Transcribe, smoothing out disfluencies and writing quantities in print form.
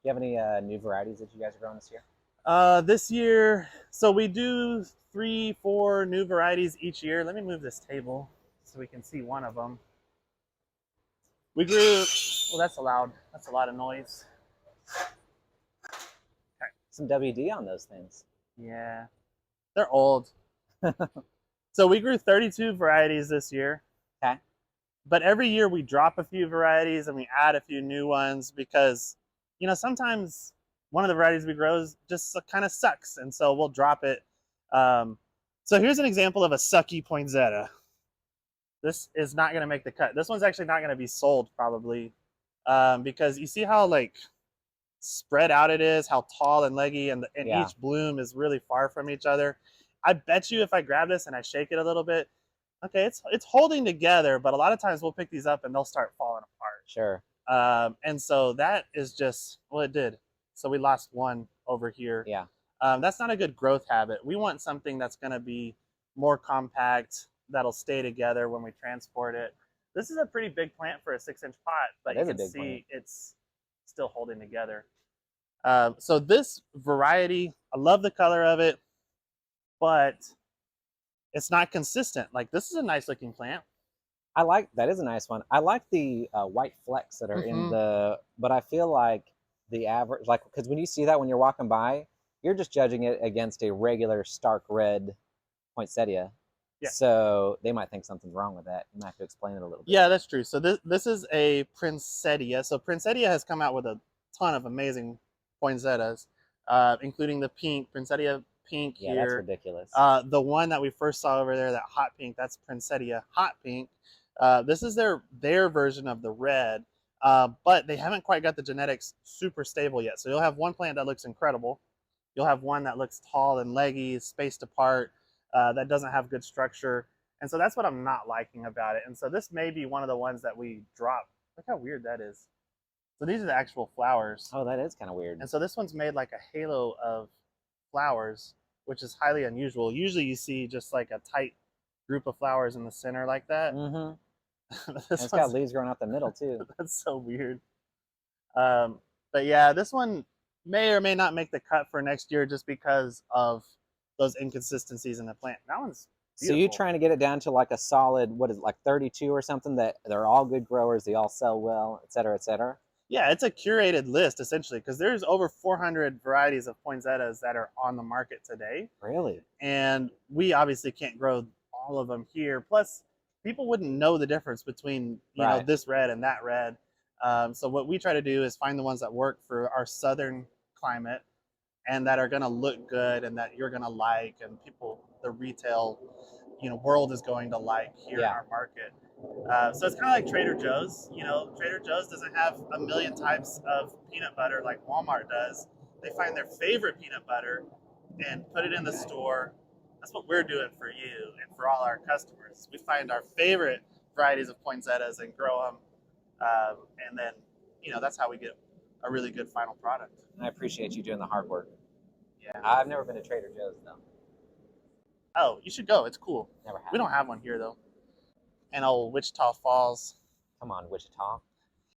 you have any new varieties that you guys are growing this year? This year, so we do 3, 4 new varieties each year. Let me move this table so we can see one of them. We grew, well, that's allowed. That's a lot of noise. Okay. Some WD on those things. Yeah, they're old. So we grew 32 varieties this year. Okay. But every year we drop a few varieties and we add a few new ones because, sometimes one of the varieties we grow just kind of sucks. And so we'll drop it. Um, so here's an example of a sucky poinsettia. This is not going to make the cut. This one's actually not going to be sold probably because you see how like spread out it is, how tall and leggy, and Yeah. each bloom is really far from each other. I bet you if I grab this and I shake it a little bit, okay, it's holding together, but a lot of times we'll pick these up and they'll start falling apart. Sure. And so that is just, well, it did. So we lost one over here. Yeah. That's not a good growth habit. We want something that's going to be more compact, that'll stay together when we transport it. This is a pretty big plant for a 6-inch pot, but you can see it's still holding together. So this variety, I love the color of it, but it's not consistent. Like this is a nice looking plant. I like that is a nice one. I like the white flecks that are in the, but I feel like the average, like, because when you see that when you're walking by, you're just judging it against a regular stark red poinsettia. Yeah. So they might think something's wrong with that. You might have to explain it a little bit. Yeah, that's true. So this is a Poinsettia. So Poinsettia has come out with a ton of amazing poinsettias, including the pink Poinsettia pink Yeah, here. that's ridiculous. The one that we first saw over there, that hot pink, that's Poinsettia hot pink. This is their version of the red, but they haven't quite got the genetics super stable yet. So you'll have one plant that looks incredible. You'll have one that looks tall and leggy, spaced apart, that doesn't have good structure. And so that's what I'm not liking about it. And so this may be one of the ones that we drop. Look how weird that is. So these are the actual flowers. Oh, that is kind of weird. And so this one's made like a halo of flowers, which is highly unusual. Usually you see just like a tight group of flowers in the center like that. Mm-hmm. It's got leaves growing out the middle too. That's so weird. But yeah, this one may or may not make the cut for next year just because of those inconsistencies in the plant. That one's beautiful. So you're trying to get it down to like a solid, what is it, like 32 or something, that they're all good growers, they all sell well, et cetera, et cetera? Yeah, it's a curated list essentially because there's over 400 varieties of poinsettias that are on the market today. Really? And we obviously can't grow all of them here. Plus, people wouldn't know the difference between know this red and that red. So what we try to do is find the ones that work for our southern climate and that are going to look good and that you're going to like, and people, the retail world is going to like here in our market. So it's kind of like Trader Joe's. Trader Joe's doesn't have a million types of peanut butter like Walmart does. They find their favorite peanut butter and put it in the store. That's what we're doing for you and for all our customers. We find our favorite varieties of poinsettias and grow them, and then that's how we get a really good final product. I appreciate you doing the hard work. Yeah, I've never been to Trader Joe's though. Oh, you should go. It's cool. Never have. We don't have one here though. And old Wichita Falls. Come on, Wichita.